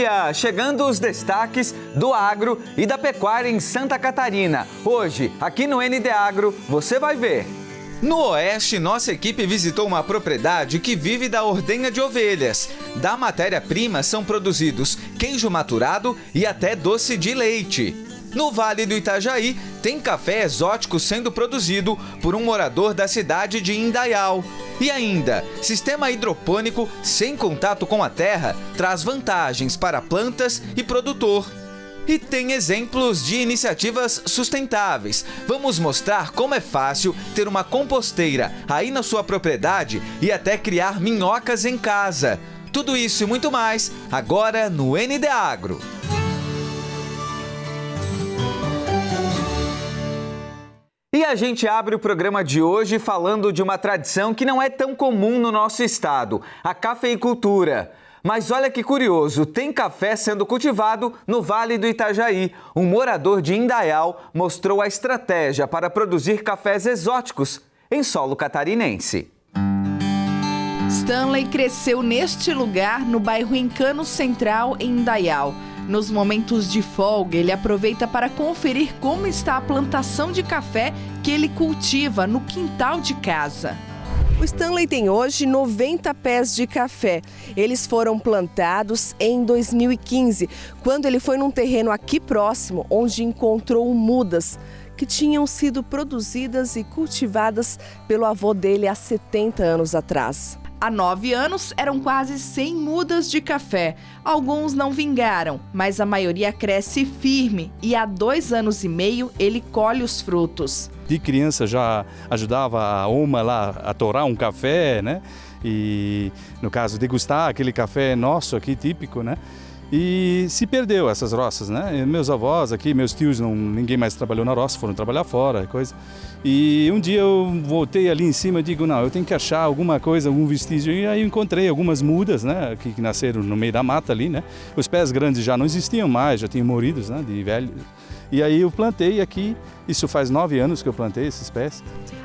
dia! Chegando os destaques do agro e da pecuária em Santa Catarina. Hoje, aqui no ND Agro, você vai ver. No Oeste, nossa equipe visitou uma propriedade que vive da ordenha de ovelhas. Da matéria-prima são produzidos queijo maturado e até doce de leite. No Vale do Itajaí, tem café exótico sendo produzido por um morador da cidade de Indaial. E ainda, sistema hidropônico sem contato com a terra traz vantagens para plantas e produtor. E tem exemplos de iniciativas sustentáveis. Vamos mostrar como é fácil ter uma composteira aí na sua propriedade e até criar minhocas em casa. Tudo isso e muito mais, agora no ND Agro. E a gente abre o programa de hoje falando de uma tradição que não é tão comum no nosso estado, a cafeicultura. Mas olha que curioso, tem café sendo cultivado no Vale do Itajaí. Um morador de Indaial mostrou a estratégia para produzir cafés exóticos em solo catarinense. Stanley cresceu neste lugar, no bairro Encano Central, em Indaial. Nos momentos de folga, ele aproveita para conferir como está a plantação de café que ele cultiva no quintal de casa. O Stanley tem hoje 90 pés de café. Eles foram plantados em 2015, quando ele foi num terreno aqui próximo, onde encontrou mudas que tinham sido produzidas e cultivadas pelo avô dele há 70 anos atrás. Há 9 anos, eram quase 100 mudas de café. Alguns não vingaram, mas a maioria cresce firme e há 2 anos e meio ele colhe os frutos. De criança já ajudava a Oma lá a torrar um café, né? E, no caso, degustar aquele café nosso aqui, típico, né? E se perdeu essas roças, né? E meus avós aqui, meus tios, ninguém mais trabalhou na roça, foram trabalhar fora, coisa. E um dia eu voltei ali em cima e digo, não, eu tenho que achar alguma coisa, algum vestígio. E aí eu encontrei algumas mudas, né? Que nasceram no meio da mata ali, né? Os pés grandes já não existiam mais, já tinham morrido, né? De velho. E aí eu plantei aqui, isso faz 9 anos que eu plantei esses pés.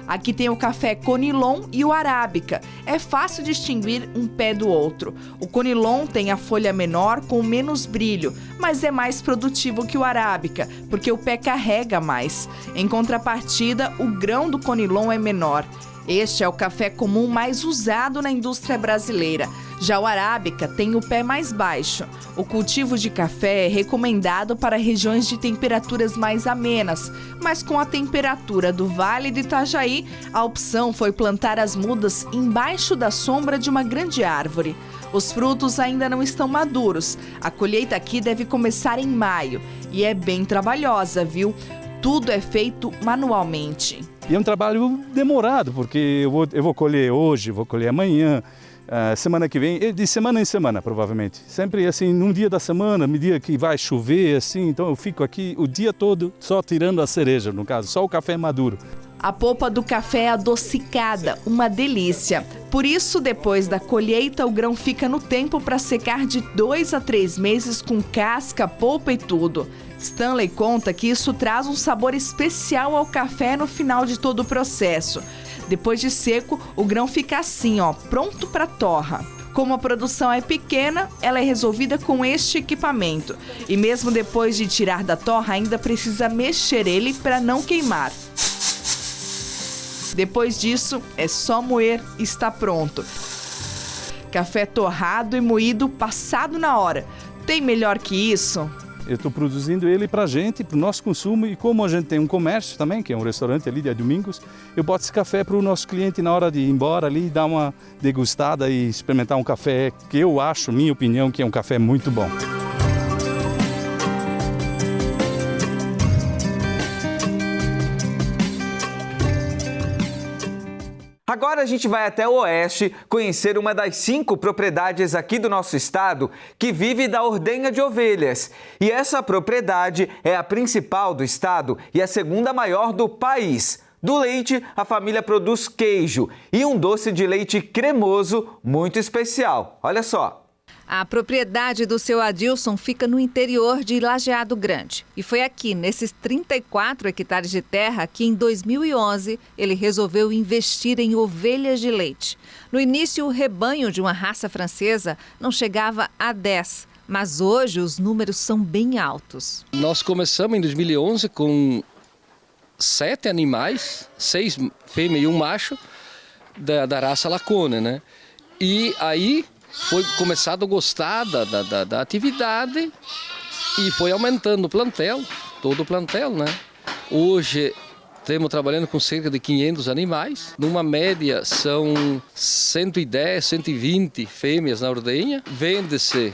Aqui tem o café Conilon e o Arábica. É fácil distinguir um pé do outro. O Conilon tem a folha menor com menos brilho, mas é mais produtivo que o Arábica, porque o pé carrega mais. Em contrapartida, o grão do Conilon é menor. Este é o café comum mais usado na indústria brasileira. Já o Arábica tem o pé mais baixo. O cultivo de café é recomendado para regiões de temperaturas mais amenas, mas com a temperatura do Vale do Itajaí, a opção foi plantar as mudas embaixo da sombra de uma grande árvore. Os frutos ainda não estão maduros. A colheita aqui deve começar em maio e é bem trabalhosa, viu? Tudo é feito manualmente. E é um trabalho demorado, porque eu vou colher hoje, vou colher amanhã, semana que vem, de semana em semana, provavelmente. Sempre assim, num dia da semana, no dia que vai chover, assim, então eu fico aqui o dia todo só tirando a cereja, no caso, só o café maduro. A polpa do café é adocicada, uma delícia. Por isso, depois da colheita, o grão fica no tempo para secar de 2 a 3 meses com casca, polpa e tudo. Stanley conta que isso traz um sabor especial ao café no final de todo o processo. Depois de seco, o grão fica assim, ó, pronto para torra. Como a produção é pequena, ela é resolvida com este equipamento. E mesmo depois de tirar da torra, ainda precisa mexer ele para não queimar. Depois disso, é só moer e está pronto. Café torrado e moído passado na hora. Tem melhor que isso? Eu estou produzindo ele para a gente, para o nosso consumo, e como a gente tem um comércio também, que é um restaurante ali de domingos, eu boto esse café para o nosso cliente na hora de ir embora ali, dar uma degustada e experimentar um café que eu acho, minha opinião, que é um café muito bom. Agora a gente vai até o Oeste conhecer uma das 5 propriedades aqui do nosso estado que vive da ordenha de ovelhas. E essa propriedade é a principal do estado e a segunda maior do país. Do leite, a família produz queijo e um doce de leite cremoso muito especial. Olha só. A propriedade do seu Adilson fica no interior de Lajeado Grande. E foi aqui, nesses 34 hectares de terra, que em 2011 ele resolveu investir em ovelhas de leite. No início, o rebanho de uma raça francesa não chegava a 10, Mas hoje os números são bem altos. Nós começamos em 2011 com 7 animais, 6 fêmeas e 1 macho da raça Lacone, né? E aí foi começado a gostar da atividade e foi aumentando o plantel, todo o plantel, né? Hoje estamos trabalhando com cerca de 500 animais. Numa média são 110, 120 fêmeas na ordenha. Vende-se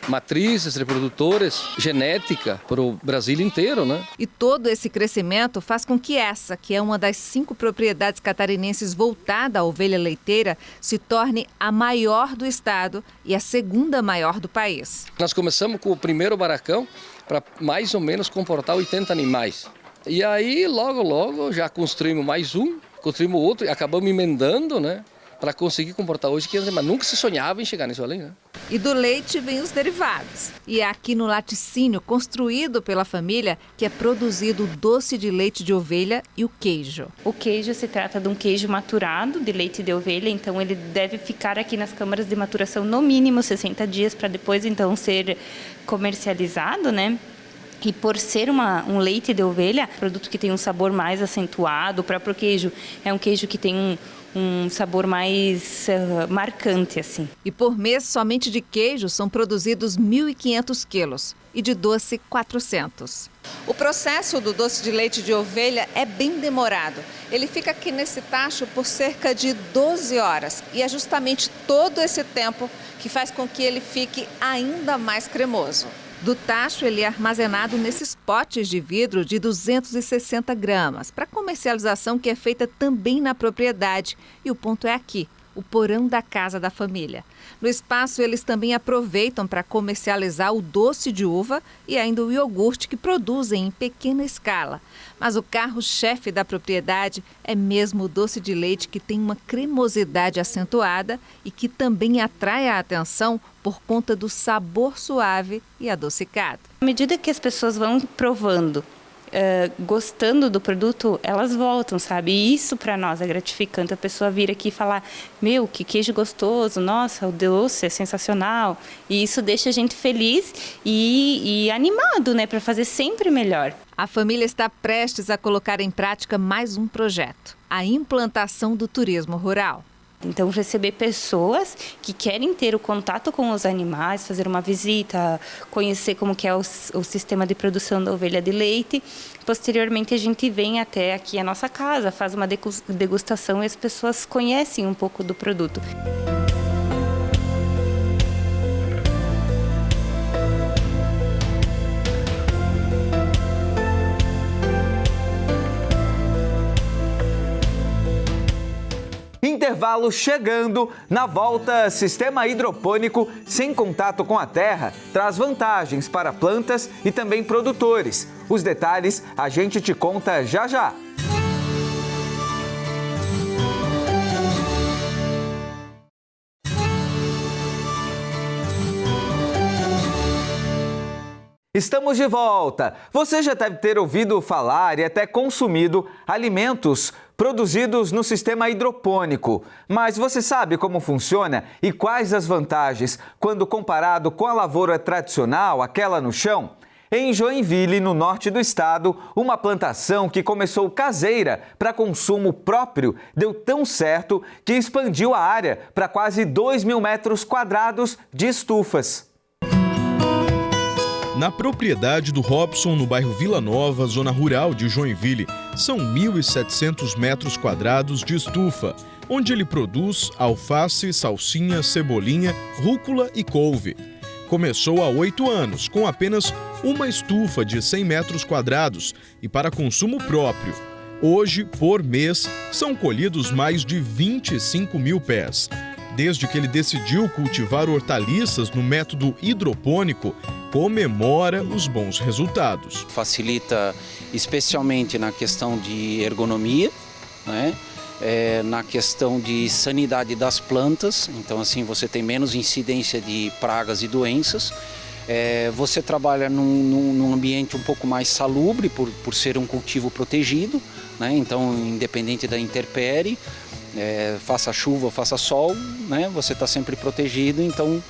matrizes, reprodutores, genética para o Brasil inteiro, né? E todo esse crescimento faz com que essa, que é uma das 5 propriedades catarinenses voltada à ovelha leiteira, se torne a maior do estado e a 2ª maior do país. Nós começamos com o primeiro barracão para mais ou menos comportar 80 animais. E aí, logo, já construímos mais um, construímos outro e acabamos emendando, né? Para conseguir comportar hoje 500 animais. Nunca se sonhava em chegar nisso ali, né? E do leite vem os derivados. E é aqui no laticínio, construído pela família, que é produzido o doce de leite de ovelha e o queijo. O queijo se trata de um queijo maturado de leite de ovelha, então ele deve ficar aqui nas câmaras de maturação no mínimo 60 dias para depois então ser comercializado, né? E por ser um leite de ovelha, produto que tem um sabor mais acentuado, o próprio queijo é um queijo que tem um sabor mais marcante, assim. E por mês, somente de queijo, são produzidos 1.500 quilos e de doce, 400. O processo do doce de leite de ovelha é bem demorado. Ele fica aqui nesse tacho por cerca de 12 horas e é justamente todo esse tempo que faz com que ele fique ainda mais cremoso. Do tacho, ele é armazenado nesses potes de vidro de 260 gramas, para comercialização que é feita também na propriedade. E o ponto é aqui, o porão da casa da família. No espaço, eles também aproveitam para comercializar o doce de uva e ainda o iogurte que produzem em pequena escala. Mas o carro-chefe da propriedade é mesmo o doce de leite, que tem uma cremosidade acentuada e que também atrai a atenção por conta do sabor suave e adocicado. À medida que as pessoas vão provando, gostando do produto, elas voltam, sabe? E isso para nós é gratificante. A pessoa vir aqui e falar: meu, que queijo gostoso, nossa, o doce é sensacional. E isso deixa a gente feliz e animado, né? Para fazer sempre melhor. A família está prestes a colocar em prática mais um projeto: a implantação do turismo rural. Então, receber pessoas que querem ter o contato com os animais, fazer uma visita, conhecer como que é o sistema de produção da ovelha de leite. Posteriormente, a gente vem até aqui a nossa casa, faz uma degustação e as pessoas conhecem um pouco do produto. Intervalo chegando. Na volta, sistema hidropônico sem contato com a terra traz vantagens para plantas e também produtores. Os detalhes a gente te conta já já. Estamos de volta. Você já deve ter ouvido falar e até consumido alimentos produzidos no sistema hidropônico. Mas você sabe como funciona e quais as vantagens quando comparado com a lavoura tradicional, aquela no chão? Em Joinville, no norte do estado, uma plantação que começou caseira para consumo próprio deu tão certo que expandiu a área para quase 2.000 metros quadrados de estufas. Na propriedade do Robson, no bairro Vila Nova, zona rural de Joinville, são 1.700 metros quadrados de estufa, onde ele produz alface, salsinha, cebolinha, rúcula e couve. Começou há 8 anos, com apenas uma estufa de 100 metros quadrados e para consumo próprio. Hoje, por mês, são colhidos mais de 25 mil pés. Desde que ele decidiu cultivar hortaliças no método hidropônico, comemora os bons resultados. Facilita especialmente na questão de ergonomia, né? Na questão de sanidade das plantas, então assim você tem menos incidência de pragas e doenças. Você trabalha num ambiente um pouco mais salubre por ser um cultivo protegido, né? Então independente da intempérie, faça chuva, faça sol, né? Você está sempre protegido, então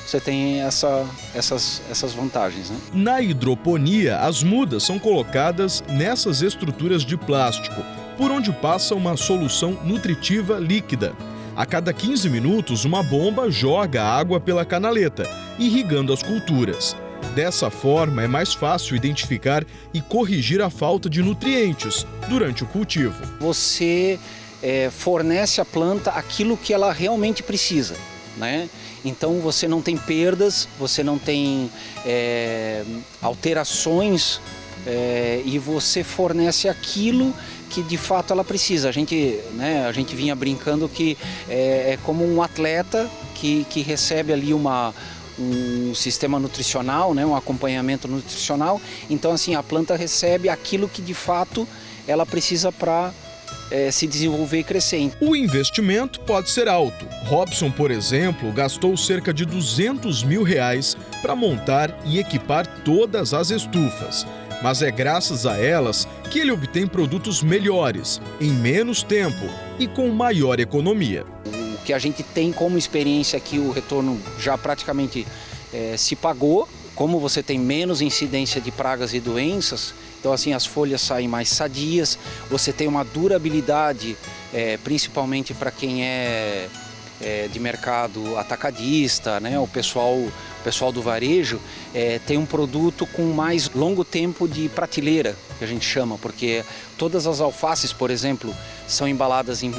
você tem essas vantagens, né? Na hidroponia, as mudas são colocadas nessas estruturas de plástico, por onde passa uma solução nutritiva líquida. A cada 15 minutos, uma bomba joga água pela canaleta, irrigando as culturas. Dessa forma, é mais fácil identificar e corrigir a falta de nutrientes durante o cultivo. Você fornece à planta aquilo que ela realmente precisa, né? Então você não tem perdas, você não tem alterações e você fornece aquilo que de fato ela precisa. A gente vinha brincando que é como um atleta que recebe ali um sistema nutricional, né, um acompanhamento nutricional. Então assim, a planta recebe aquilo que de fato ela precisa para se desenvolver e crescer. O investimento pode ser alto. Robson, por exemplo, gastou cerca de R$200 mil para montar e equipar todas as estufas. Mas é graças a elas que ele obtém produtos melhores, em menos tempo e com maior economia. O que a gente tem como experiência aqui, o retorno já praticamente se pagou. Como você tem menos incidência de pragas e doenças, então assim as folhas saem mais sadias, você tem uma durabilidade, principalmente para quem é de mercado atacadista, né? O pessoal do varejo tem um produto com mais longo tempo de prateleira, que a gente chama, porque todas as alfaces, por exemplo, são embaladas em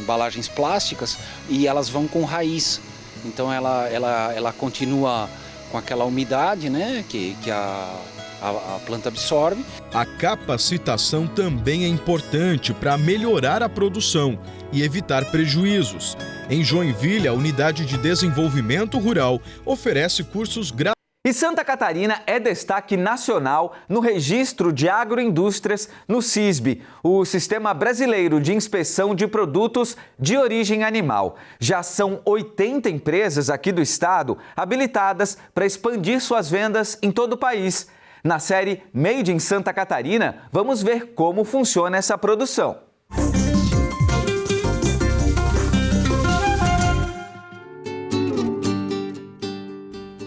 embalagens plásticas e elas vão com raiz. Então ela continua com aquela umidade, né, que a planta absorve. A capacitação também é importante para melhorar a produção e evitar prejuízos. Em Joinville, a Unidade de Desenvolvimento Rural oferece cursos gratuitos. E Santa Catarina é destaque nacional no Registro de Agroindústrias no SISB, o Sistema Brasileiro de Inspeção de Produtos de Origem Animal. Já são 80 empresas aqui do estado habilitadas para expandir suas vendas em todo o país. Na série Made in Santa Catarina, vamos ver como funciona essa produção.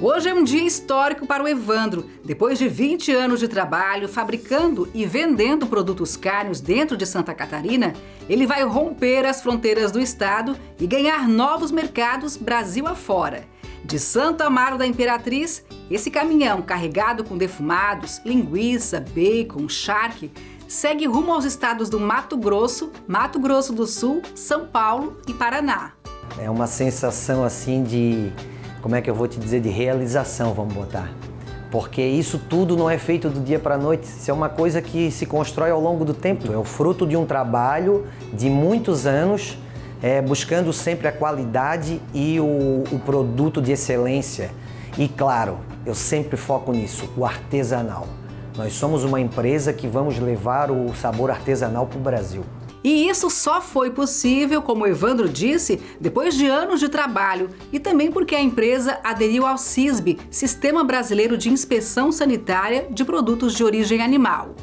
Hoje é um dia histórico para o Evandro. Depois de 20 anos de trabalho, fabricando e vendendo produtos cárneos dentro de Santa Catarina, ele vai romper as fronteiras do estado e ganhar novos mercados Brasil afora. De Santo Amaro da Imperatriz, esse caminhão carregado com defumados, linguiça, bacon, charque, segue rumo aos estados do Mato Grosso do Sul, São Paulo e Paraná. É uma sensação assim de... como é que eu vou te dizer, de realização, vamos botar. Porque isso tudo não é feito do dia para a noite, isso é uma coisa que se constrói ao longo do tempo. É o fruto de um trabalho de muitos anos, buscando sempre a qualidade e o produto de excelência. E claro, eu sempre foco nisso, o artesanal. Nós somos uma empresa que vamos levar o sabor artesanal para o Brasil. E isso só foi possível, como o Evandro disse, depois de anos de trabalho e também porque a empresa aderiu ao SISB, Sistema Brasileiro de Inspeção Sanitária de Produtos de Origem Animal.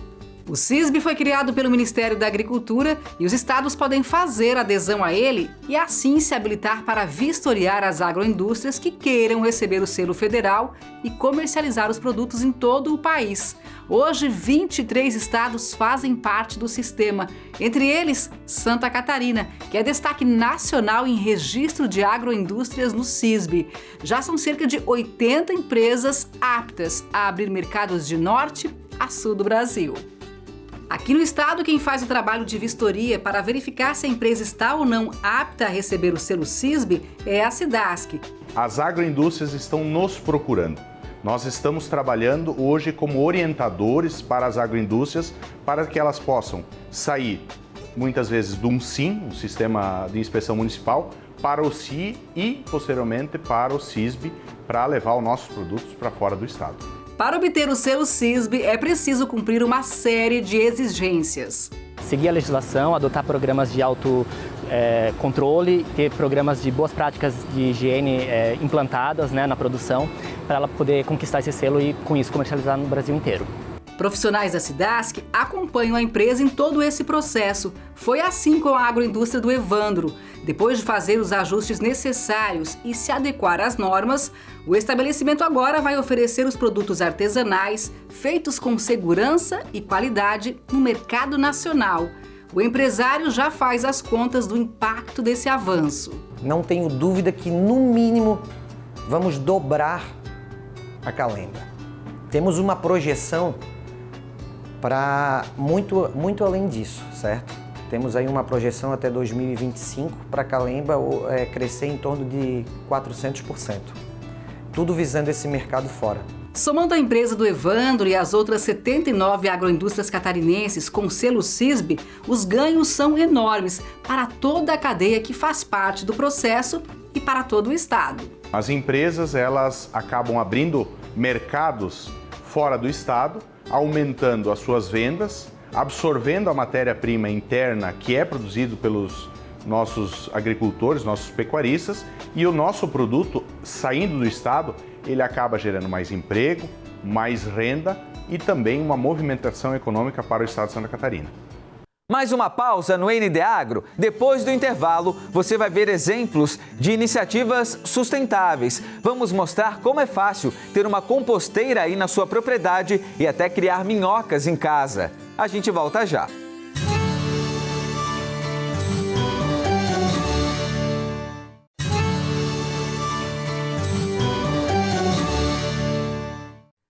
O SISB foi criado pelo Ministério da Agricultura e os estados podem fazer adesão a ele e assim se habilitar para vistoriar as agroindústrias que queiram receber o selo federal e comercializar os produtos em todo o país. Hoje, 23 estados fazem parte do sistema, entre eles Santa Catarina, que é destaque nacional em registro de agroindústrias no SISB. Já são cerca de 80 empresas aptas a abrir mercados de norte a sul do Brasil. Aqui no estado, quem faz o trabalho de vistoria para verificar se a empresa está ou não apta a receber o selo SISB é a SIDASC. As agroindústrias estão nos procurando. Nós estamos trabalhando hoje como orientadores para as agroindústrias para que elas possam sair, muitas vezes, de um SIM, um Sistema de Inspeção Municipal, para o SI e, posteriormente, para o SISB, para levar os nossos produtos para fora do estado. Para obter o selo SISB, é preciso cumprir uma série de exigências. Seguir a legislação, adotar programas de autocontrole, ter programas de boas práticas de higiene implantadas na produção, para ela poder conquistar esse selo e, com isso, comercializar no Brasil inteiro. Profissionais da Cidasc acompanham a empresa em todo esse processo. Foi assim com a agroindústria do Evandro. Depois de fazer os ajustes necessários e se adequar às normas, o estabelecimento agora vai oferecer os produtos artesanais feitos com segurança e qualidade no mercado nacional. O empresário já faz as contas do impacto desse avanço. Não tenho dúvida que, no mínimo, vamos dobrar a calemba. Temos uma projeção para muito além disso, certo? Temos aí uma projeção até 2025 para a calemba crescer em torno de 400%. Tudo visando esse mercado fora. Somando a empresa do Evandro e as outras 79 agroindústrias catarinenses com selo CISB, os ganhos são enormes para toda a cadeia que faz parte do processo e para todo o estado. As empresas, elas acabam abrindo mercados fora do estado, aumentando as suas vendas, absorvendo a matéria-prima interna que é produzido pelos nossos agricultores, nossos pecuaristas, e o nosso produto, saindo do estado, ele acaba gerando mais emprego, mais renda e também uma movimentação econômica para o estado de Santa Catarina. Mais uma pausa no ND Agro. Depois do intervalo, você vai ver exemplos de iniciativas sustentáveis. Vamos mostrar como é fácil ter uma composteira aí na sua propriedade e até criar minhocas em casa. A gente volta já.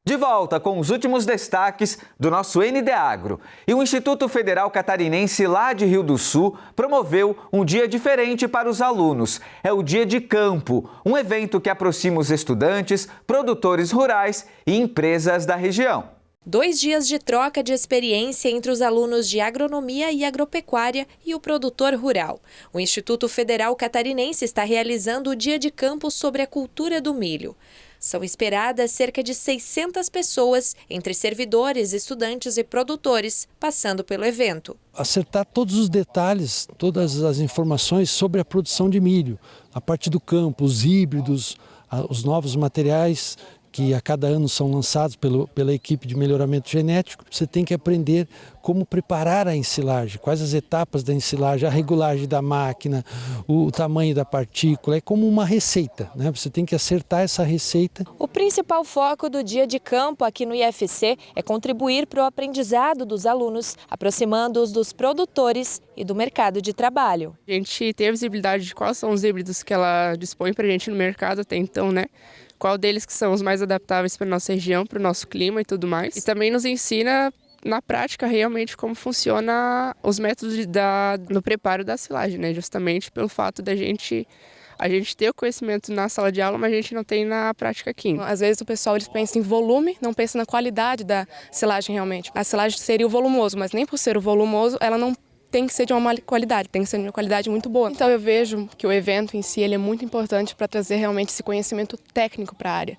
De volta com os últimos destaques do nosso ND Agro. E o Instituto Federal Catarinense lá de Rio do Sul promoveu um dia diferente para os alunos. É o Dia de Campo, um evento que aproxima os estudantes, produtores rurais e empresas da região. 2 dias de troca de experiência entre os alunos de agronomia e agropecuária e o produtor rural. O Instituto Federal Catarinense está realizando o Dia de Campo sobre a cultura do milho. São esperadas cerca de 600 pessoas, entre servidores, estudantes e produtores, passando pelo evento. Acertar todos os detalhes, todas as informações sobre a produção de milho, a parte do campo, os híbridos, os novos materiais que a cada ano são lançados pela equipe de melhoramento genético. Você tem que aprender como preparar a ensilagem, quais as etapas da ensilagem, a regulagem da máquina, o tamanho da partícula, é como uma receita, né? Você tem que acertar essa receita. O principal foco do Dia de Campo aqui no IFC é contribuir para o aprendizado dos alunos, aproximando-os dos produtores e do mercado de trabalho. A gente ter visibilidade de quais são os híbridos que ela dispõe para a gente no mercado até então, né? Qual deles que são os mais adaptáveis para a nossa região, para o nosso clima e tudo mais. E também nos ensina na prática realmente como funciona os métodos no preparo da silagem, né? Justamente pelo fato da gente ter o conhecimento na sala de aula, mas a gente não tem na prática aqui. Às vezes o pessoal pensa em volume, não pensa na qualidade da silagem realmente. A silagem seria o volumoso, mas nem por ser o volumoso, ela não tem que ser de uma qualidade, tem que ser de uma qualidade muito boa. Então eu vejo que o evento em si ele é muito importante para trazer realmente esse conhecimento técnico para a área.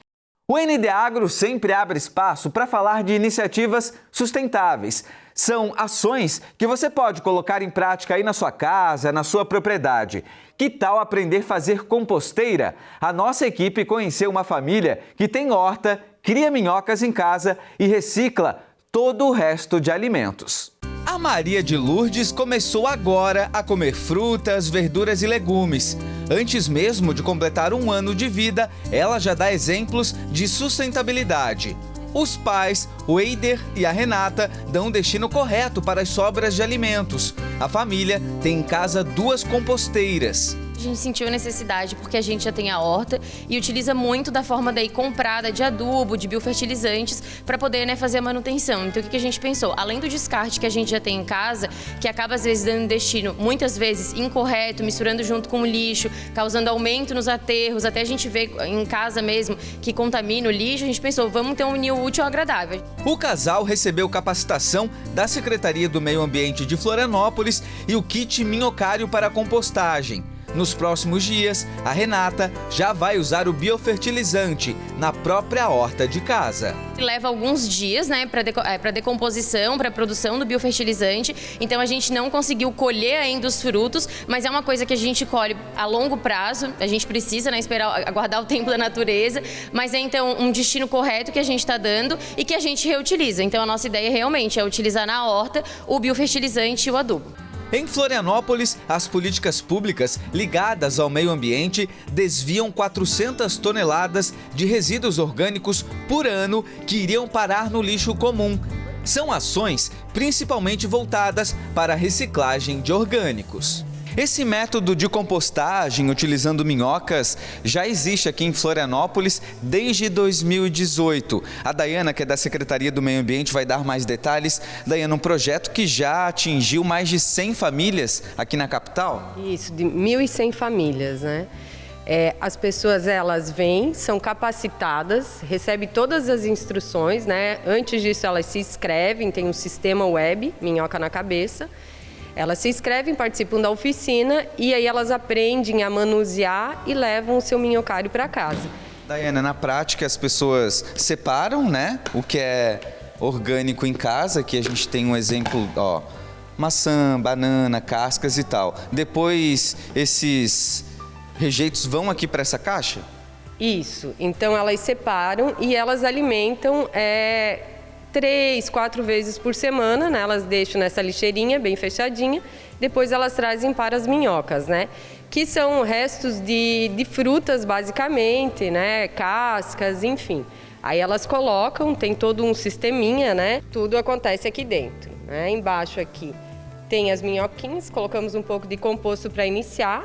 O ND Agro sempre abre espaço para falar de iniciativas sustentáveis. São ações que você pode colocar em prática aí na sua casa, na sua propriedade. Que tal aprender a fazer composteira? A nossa equipe conheceu uma família que tem horta, cria minhocas em casa e recicla todo o resto de alimentos. A Maria de Lourdes começou agora a comer frutas, verduras e legumes. Antes mesmo de completar 1 ano de vida, ela já dá exemplos de sustentabilidade. Os pais, o Eider e a Renata, dão o destino correto para as sobras de alimentos. A família tem em casa 2 composteiras. A gente sentiu a necessidade porque a gente já tem a horta e utiliza muito da forma daí comprada de adubo, de biofertilizantes para poder fazer a manutenção. Então o que a gente pensou? Além do descarte que a gente já tem em casa, que acaba às vezes dando destino muitas vezes incorreto, misturando junto com o lixo, causando aumento nos aterros, até a gente vê em casa mesmo que contamina o lixo, a gente pensou, vamos ter um unir útil ao agradável. O casal recebeu capacitação da Secretaria do Meio Ambiente de Florianópolis e o kit minhocário para compostagem. Nos próximos dias, a Renata já vai usar o biofertilizante na própria horta de casa. Leva alguns dias, né, para decomposição, para produção do biofertilizante. Então a gente não conseguiu colher ainda os frutos, mas é uma coisa que a gente colhe a longo prazo. A gente precisa, né, esperar, aguardar o tempo da natureza, mas é então um destino correto que a gente está dando e que a gente reutiliza. Então a nossa ideia realmente é utilizar na horta o biofertilizante e o adubo. Em Florianópolis, as políticas públicas ligadas ao meio ambiente desviam 400 toneladas de resíduos orgânicos por ano que iriam parar no lixo comum. São ações principalmente voltadas para a reciclagem de orgânicos. Esse método de compostagem utilizando minhocas já existe aqui em Florianópolis desde 2018. A Daiana, que é da Secretaria do Meio Ambiente, vai dar mais detalhes. Daiana, um projeto que já atingiu mais de 100 famílias aqui na capital? Isso, de 1.100 famílias, né? As pessoas, elas vêm, são capacitadas, recebem todas as instruções, né? Antes disso, elas se inscrevem, tem um sistema web, Minhoca na Cabeça. Elas se inscrevem, participam da oficina e aí elas aprendem a manusear e levam o seu minhocário para casa. Daiana, na prática as pessoas separam, né, o que é orgânico em casa, aqui a gente tem um exemplo, ó, maçã, banana, cascas e tal. Depois esses rejeitos vão aqui para essa caixa? Isso, então elas separam e elas alimentam 3, 4 vezes por semana, né? Elas deixam nessa lixeirinha bem fechadinha, depois elas trazem para as minhocas, né? Que são restos de frutas basicamente, né? Cascas, enfim. Aí elas colocam, tem todo um sisteminha, né? Tudo acontece aqui dentro, né? Embaixo aqui tem as minhoquinhas, colocamos um pouco de composto para iniciar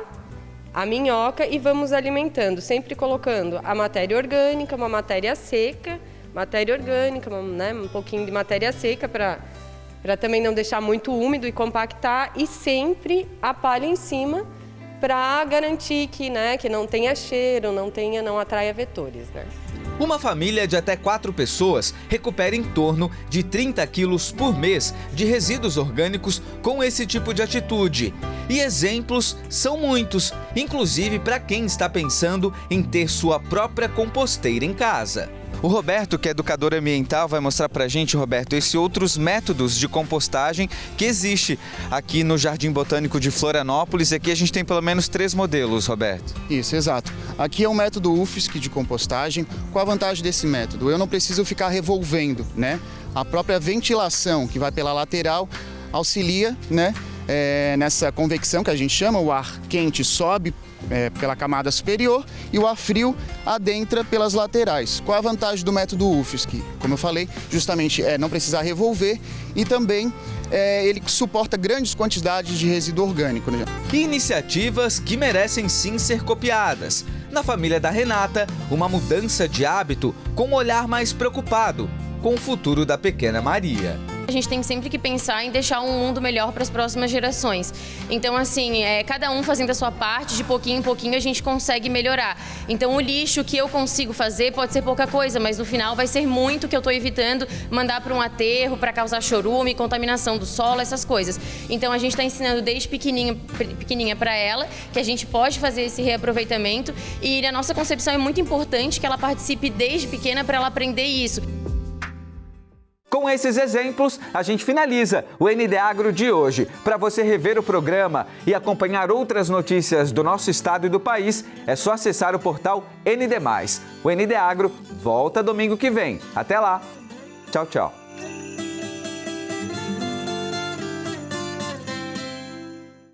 a minhoca e vamos alimentando, sempre colocando a matéria orgânica, uma matéria seca, né, um pouquinho de matéria seca para também não deixar muito úmido e compactar e sempre a palha em cima para garantir que, né, que não tenha cheiro, não atraia vetores, né? Uma família de até 4 pessoas recupera em torno de 30 quilos por mês de resíduos orgânicos com esse tipo de atitude. E exemplos são muitos, inclusive para quem está pensando em ter sua própria composteira em casa. O Roberto, que é educador ambiental, vai mostrar pra gente, Roberto, esses outros métodos de compostagem que existe aqui no Jardim Botânico de Florianópolis. E aqui a gente tem pelo menos 3 modelos, Roberto. Isso, exato. Aqui é o método UFSC de compostagem. Qual a vantagem desse método? Eu não preciso ficar revolvendo, né? A própria ventilação que vai pela lateral auxilia, né? Nessa convecção que a gente chama, o ar quente sobe pela camada superior e o ar frio adentra pelas laterais. Qual a vantagem do método UFSC? Como eu falei, justamente não precisar revolver e também ele suporta grandes quantidades de resíduo orgânico. Né? Iniciativas que merecem sim ser copiadas. Na família da Renata, uma mudança de hábito com um olhar mais preocupado com o futuro da pequena Maria. A gente tem sempre que pensar em deixar um mundo melhor para as próximas gerações. Então, assim, cada um fazendo a sua parte, de pouquinho em pouquinho a gente consegue melhorar. Então, o lixo que eu consigo fazer pode ser pouca coisa, mas no final vai ser muito que eu estou evitando mandar para um aterro, para causar chorume, contaminação do solo, essas coisas. Então, a gente está ensinando desde pequenininha para ela que a gente pode fazer esse reaproveitamento e na nossa concepção é muito importante que ela participe desde pequena para ela aprender isso. Com esses exemplos, a gente finaliza o ND Agro de hoje. Para você rever o programa e acompanhar outras notícias do nosso estado e do país, é só acessar o portal ND+. O ND Agro volta domingo que vem. Até lá. Tchau, tchau.